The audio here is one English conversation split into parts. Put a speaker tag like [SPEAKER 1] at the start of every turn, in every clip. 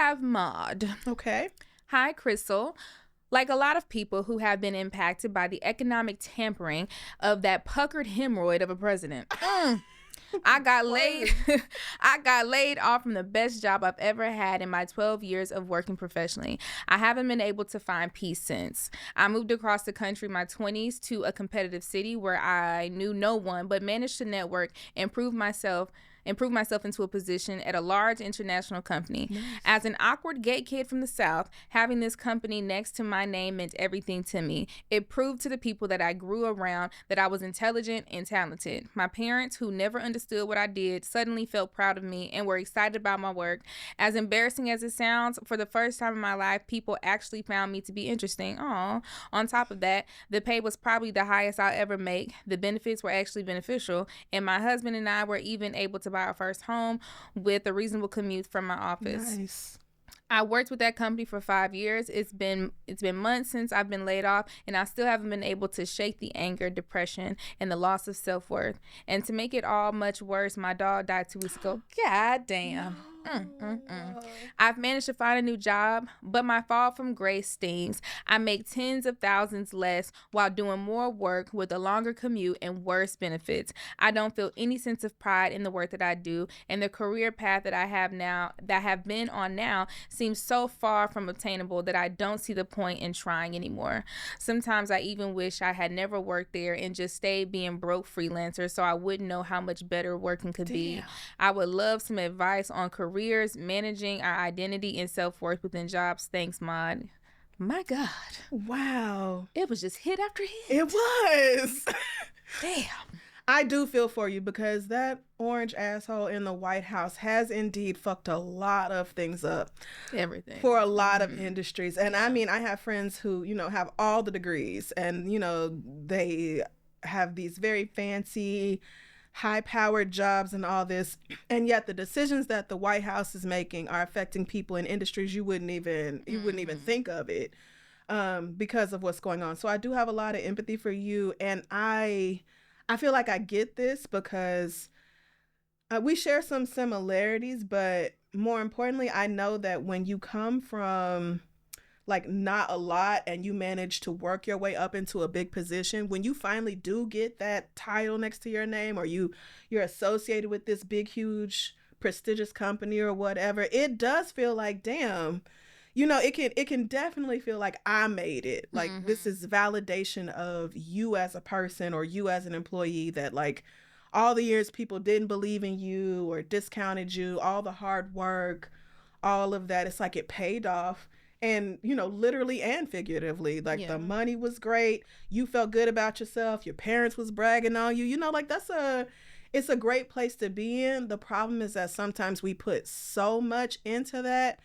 [SPEAKER 1] have Maud.
[SPEAKER 2] Okay.
[SPEAKER 1] Hi, Crystal. Like a lot of people who have been impacted by the economic tampering of that puckered hemorrhoid of a president. I got laid I got laid off from the best job I've ever had in my 12 years of working professionally. I haven't been able to find peace since. I moved across the country in my 20s to a competitive city where I knew no one but managed to network and prove myself into a position at a large international company. Nice. As an awkward gay kid from the South, having this company next to my name meant everything to me. It proved to the people that I grew around that I was intelligent and talented. My parents, who never understood what I did, suddenly felt proud of me and were excited about my work. As embarrassing as it sounds, for the first time in my life, people actually found me to be interesting. Aww. On top of that, the pay was probably the highest I'll ever make. The benefits were actually beneficial, and my husband and I were even able to buy our first home with a reasonable commute from my office.
[SPEAKER 2] Nice.
[SPEAKER 1] I worked with that company for 5 years. It's been months since I've been laid off, and I still haven't been able to shake the anger, depression, and the loss of self-worth. And to make it all much worse, my dog died 2 weeks ago. God damn. I've managed to find a new job, but my fall from grace stings. I make tens of thousands less while doing more work with a longer commute and worse benefits. I don't feel any sense of pride in the work that I do, and the career path that I have been on now seems so far from obtainable that I don't see the point in trying anymore. Sometimes I even wish I had never worked there and just stayed being broke freelancer so I wouldn't know how much better working could be. I would love some advice on careers, managing our identity and self-worth within jobs. Thanks, Maud. My God.
[SPEAKER 2] Wow.
[SPEAKER 1] It was just hit after hit.
[SPEAKER 2] It was.
[SPEAKER 1] Damn.
[SPEAKER 2] I do feel for you because that orange asshole in the White House has indeed fucked a lot of things up.
[SPEAKER 1] Everything.
[SPEAKER 2] For a lot of industries. And I mean, I have friends who, have all the degrees and, they have these very fancy, high-powered jobs and all this. And yet the decisions that the White House is making are affecting people in industries you wouldn't even think of it because of what's going on. So I do have a lot of empathy for you. And I feel like I get this because we share some similarities, but more importantly, I know that when you come from like not a lot and you manage to work your way up into a big position, when you finally do get that title next to your name or you're associated with this big, huge, prestigious company or whatever, it does feel like, damn, it can definitely feel like I made it. Like this is validation of you as a person or you as an employee that like all the years people didn't believe in you or discounted you, all the hard work, all of that. It's like it paid off. And, literally and figuratively, like the money was great. You felt good about yourself. Your parents was bragging on you. Like it's a great place to be in. The problem is that sometimes we put so much into that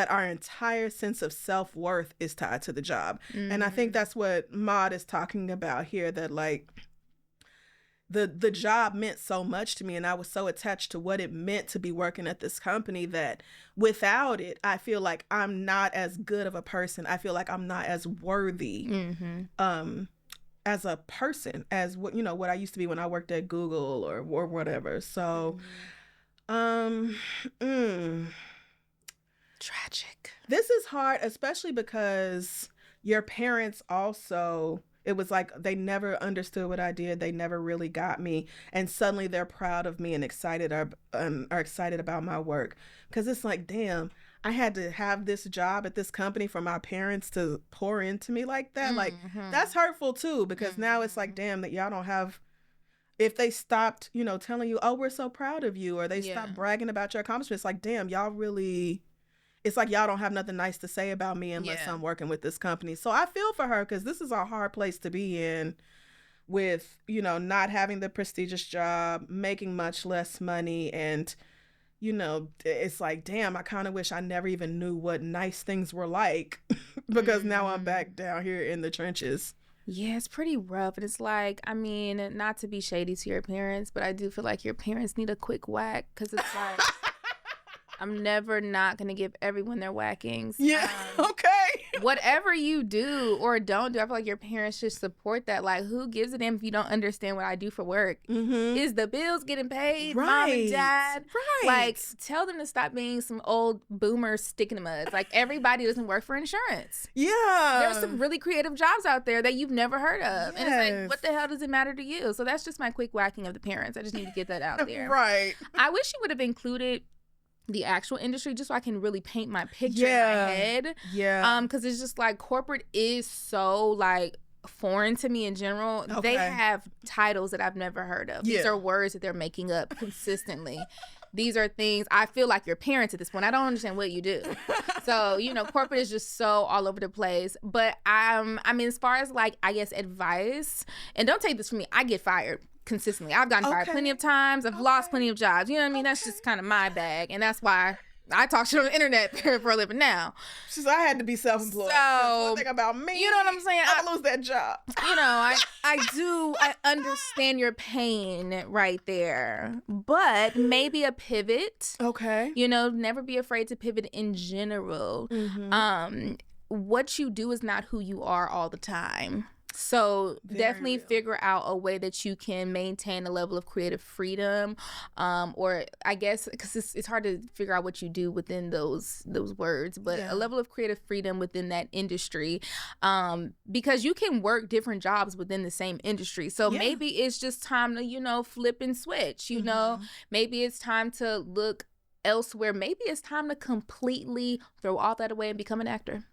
[SPEAKER 2] our entire sense of self-worth is tied to the job. And I think that's what Maud is talking about here, that like the job meant so much to me and I was so attached to what it meant to be working at this company that without it, I feel like I'm not as good of a person. I feel like I'm not as worthy as a person as what I used to be when I worked at Google or whatever. So
[SPEAKER 1] tragic.
[SPEAKER 2] This is hard, especially because your parents also, it was like they never understood what I did. They never really got me. And suddenly they're proud of me and are excited about my work. Because it's like, damn, I had to have this job at this company for my parents to pour into me like that. Like, that's hurtful too. Because now it's like, damn, that y'all don't have, if they stopped, telling you, oh, we're so proud of you. Or they stopped bragging about your accomplishments. Like, damn, y'all really... It's like y'all don't have nothing nice to say about me unless I'm working with this company. So I feel for her because this is a hard place to be in with, not having the prestigious job, making much less money. And, it's like, damn, I kind of wish I never even knew what nice things were like because now I'm back down here in the trenches.
[SPEAKER 1] Yeah, it's pretty rough. And it's like, I mean, not to be shady to your parents, but I do feel like your parents need a quick whack because it's like... I'm never not going to give everyone their whackings.
[SPEAKER 2] Yeah. Okay.
[SPEAKER 1] Whatever you do or don't do, I feel like your parents should support that. Like, who gives a damn if you don't understand what I do for work?
[SPEAKER 2] Mm-hmm.
[SPEAKER 1] Is the bills getting paid?
[SPEAKER 2] Right.
[SPEAKER 1] Mom and dad?
[SPEAKER 2] Right.
[SPEAKER 1] Like, tell them to stop being some old boomers sticking in the mud. Like, everybody doesn't work for insurance.
[SPEAKER 2] Yeah.
[SPEAKER 1] There's some really creative jobs out there that you've never heard of.
[SPEAKER 2] Yes.
[SPEAKER 1] And it's like, what the hell does it matter to you? So that's just my quick whacking of the parents. I just need to get that out there.
[SPEAKER 2] Right.
[SPEAKER 1] I wish you would have included the actual industry just so I can really paint my picture in my head.
[SPEAKER 2] Yeah.
[SPEAKER 1] Because it's just like corporate is so like foreign to me in general.
[SPEAKER 2] Okay.
[SPEAKER 1] They have titles that I've never heard of.
[SPEAKER 2] Yeah.
[SPEAKER 1] These are words that they're making up consistently. These are things I feel like your parents at this point. I don't understand what you do. So, corporate is just so all over the place. But I mean, as far as like, I guess advice, and don't take this from me, I get fired consistently. I've gotten fired plenty of times. I've lost plenty of jobs. You know what I mean? That's just kind of my bag. And that's why I talk shit on the internet for a living now.
[SPEAKER 2] Since I had to be self-employed.
[SPEAKER 1] So,
[SPEAKER 2] one thing about me,
[SPEAKER 1] you know what I'm saying?
[SPEAKER 2] I'm gonna lose that job.
[SPEAKER 1] I understand your pain right there. But maybe a pivot.
[SPEAKER 2] Okay.
[SPEAKER 1] Never be afraid to pivot in general.
[SPEAKER 2] Mm-hmm.
[SPEAKER 1] What you do is not who you are all the time. So definitely figure out a way that you can maintain a level of creative freedom, or I guess because it's hard to figure out what you do within those words, but a level of creative freedom within that industry, because you can work different jobs within the same industry. So maybe it's just time to flip and switch. Maybe it's time to look elsewhere. Maybe it's time to completely throw all that away and become an actor.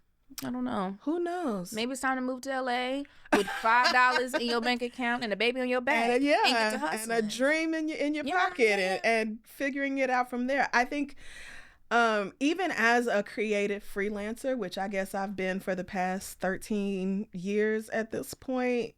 [SPEAKER 1] I don't know.
[SPEAKER 2] Who knows?
[SPEAKER 1] Maybe it's time to move to LA with $5 in your bank account and a baby on your back.
[SPEAKER 2] And,
[SPEAKER 1] and get to hustling.
[SPEAKER 2] And a dream in your pocket and figuring it out from there. I think even as a creative freelancer, which I guess I've been for the past 13 years at this point,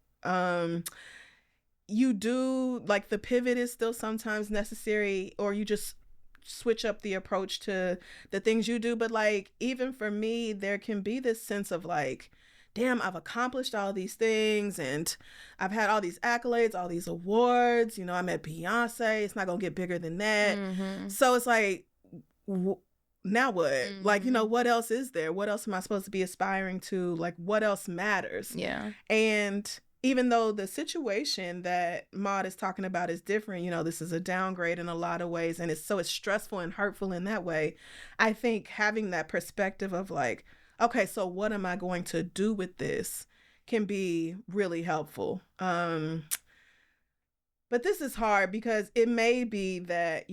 [SPEAKER 2] you do, like, the pivot is still sometimes necessary, or you just switch up the approach to the things you do. But like, even for me, there can be this sense of like, damn, I've accomplished all these things and I've had all these accolades, all these awards, I'm at Beyonce, it's not gonna get bigger than that. So it's like, now what? Like, what else is there? What else am I supposed to be aspiring to? Like, what else matters? And even though the situation that Maud is talking about is different, this is a downgrade in a lot of ways, and it's stressful and hurtful in that way. I think having that perspective of like, okay, so what am I going to do with this can be really helpful. But this is hard because it may be that,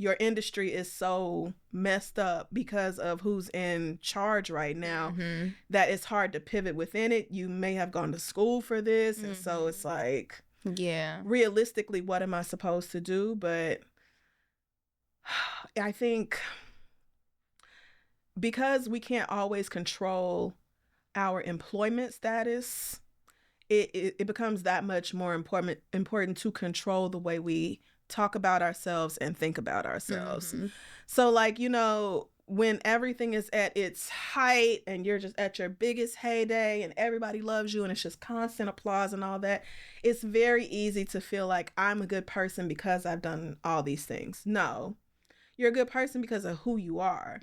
[SPEAKER 2] your industry is so messed up because of who's in charge right now that it's hard to pivot within it. You may have gone to school for this. And so it's like, realistically, what am I supposed to do? But I think because we can't always control our employment status, it becomes that much more important to control the way we talk about ourselves and think about ourselves. So like, when everything is at its height and you're just at your biggest heyday and everybody loves you and it's just constant applause and all that, it's very easy to feel like I'm a good person because I've done all these things. No, you're a good person because of who you are.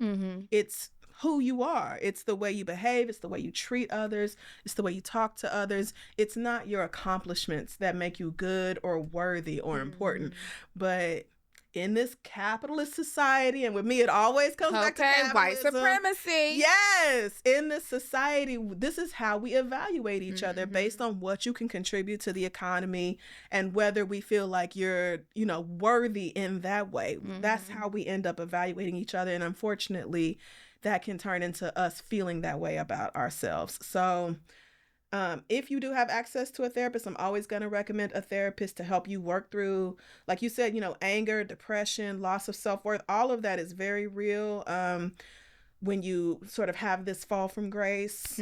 [SPEAKER 2] It's who you are. It's the way you behave. It's the way you treat others. It's the way you talk to others. It's not your accomplishments that make you good or worthy or important. But in this capitalist society, and with me, it always comes back to capitalism.
[SPEAKER 1] White supremacy.
[SPEAKER 2] Yes. In this society, this is how we evaluate each other based on what you can contribute to the economy and whether we feel like you're, worthy in that way. That's how we end up evaluating each other. And unfortunately, that can turn into us feeling that way about ourselves. So if you do have access to a therapist, I'm always going to recommend a therapist to help you work through, like you said, anger, depression, loss of self-worth. All of that is very real when you sort of have this fall from grace.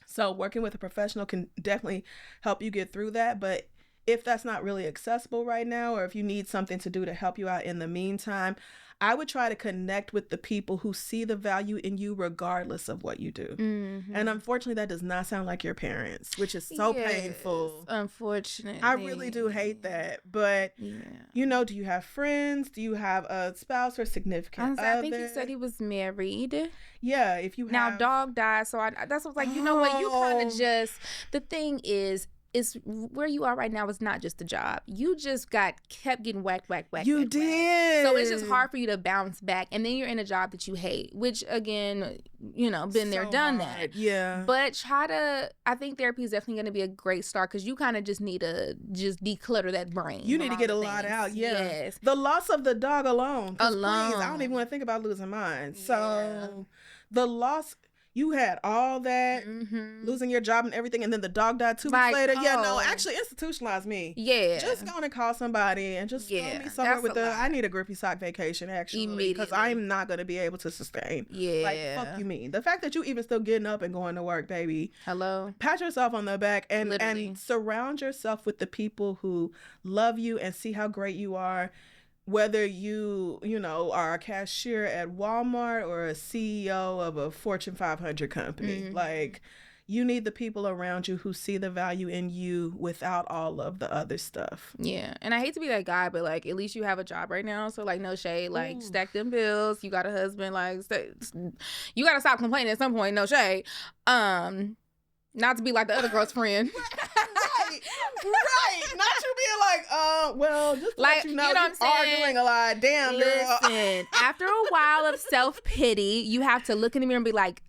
[SPEAKER 2] So working with a professional can definitely help you get through that. But if that's not really accessible right now, or if you need something to do to help you out in the meantime, I would try to connect with the people who see the value in you regardless of what you do.
[SPEAKER 1] Mm-hmm.
[SPEAKER 2] And unfortunately, that does not sound like your parents, which is so painful.
[SPEAKER 1] Unfortunately.
[SPEAKER 2] I really do hate that. But, you know, do you have friends? Do you have a spouse or significant other?
[SPEAKER 1] I think he said he was married.
[SPEAKER 2] Yeah, if you have...
[SPEAKER 1] Now, dog died, so that's what I was like, you know what? You kind of just... The thing is where you are right now is not just a job. You just kept getting whack.
[SPEAKER 2] You did.
[SPEAKER 1] So it's just hard for you to bounce back. And then you're in a job that you hate, which again, you know, been there, done that.
[SPEAKER 2] Yeah.
[SPEAKER 1] But I think therapy is definitely going to be a great start because you kind of just need to just declutter that brain.
[SPEAKER 2] You need to get a lot out. Yeah. Yes. The loss of the dog alone. Please, I don't even want to think about losing mine. So the loss... You had all that, losing your job and everything, and then the dog died 2 weeks later. Yeah, no, actually institutionalize me.
[SPEAKER 1] Yeah.
[SPEAKER 2] Just going to call somebody and just throw me somewhere with I need a grippy sock vacation, actually. Because I'm not going to be able to sustain.
[SPEAKER 1] Yeah.
[SPEAKER 2] Like, fuck you mean. The fact that you even still getting up and going to work, baby.
[SPEAKER 1] Hello.
[SPEAKER 2] Pat yourself on the back and surround yourself with the people who love you and see how great you are. Whether you know, are a cashier at Walmart or a CEO of a Fortune 500 company, like, you need the people around you who see the value in you without all of the other stuff.
[SPEAKER 1] Yeah. And I hate to be that guy, but like, at least you have a job right now. So like, no shade, like stack them bills. You got a husband, like you got to stop complaining at some point. No shade. Not to be like the other girl's friend.
[SPEAKER 2] Right. Not you being like, well, just like, you know what I'm saying? Doing a lot. Damn, girl.
[SPEAKER 1] Listen, after a while of self-pity, you have to look in the mirror and be like,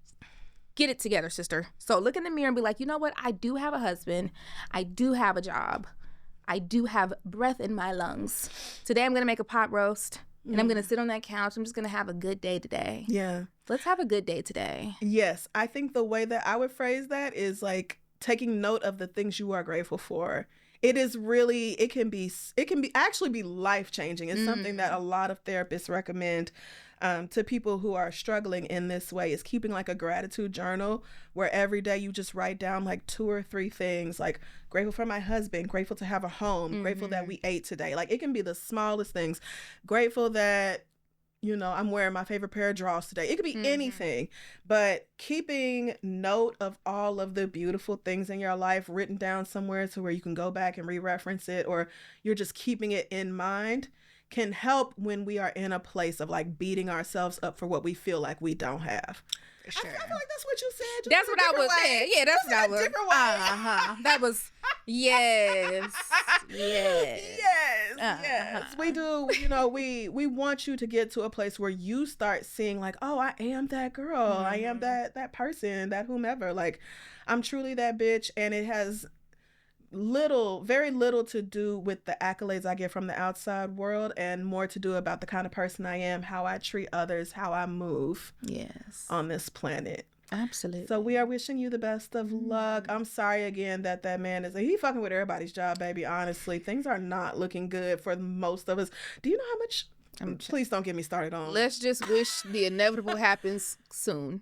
[SPEAKER 1] get it together, sister. So look in the mirror and be like, you know what? I do have a husband. I do have a job. I do have breath in my lungs. Today I'm going to make a pot roast. And I'm going to sit on that couch. I'm just going to have a good day today.
[SPEAKER 2] Yeah.
[SPEAKER 1] Let's have a good day today.
[SPEAKER 2] Yes. I think the way that I would phrase that is like taking note of the things you are grateful for. It can actually be life-changing. It's something that a lot of therapists recommend to people who are struggling in this way, is keeping like a gratitude journal where every day you just write down like 2 or 3 things, like grateful for my husband, grateful to have a home, grateful that we ate today. Like, it can be the smallest things. Grateful that, you know, I'm wearing my favorite pair of drawers today. It could be anything, but keeping note of all of the beautiful things in your life written down somewhere to where you can go back and re-reference it, or you're just keeping it in mind, can help when we are in a place of like beating ourselves up for what we feel like we don't have.
[SPEAKER 1] Sure.
[SPEAKER 2] I feel like that's what you said.
[SPEAKER 1] That's what I was saying. Yeah, that's what I was. That was yes.
[SPEAKER 2] We do. You know, we want you to get to a place where you start seeing like, oh, I am that girl. I am that person, that whomever. Like, I'm truly that bitch, and it has very little to do with the accolades I get from the outside world, and more to do about the kind of person I am, how I treat others, how I move on this planet.
[SPEAKER 1] Absolutely.
[SPEAKER 2] So we are wishing you the best of luck. I'm sorry again that man he fucking with everybody's job, baby. Honestly, things are not looking good for most of us. Do you know how much? Please don't get me started on.
[SPEAKER 1] Let's just wish the inevitable happens soon.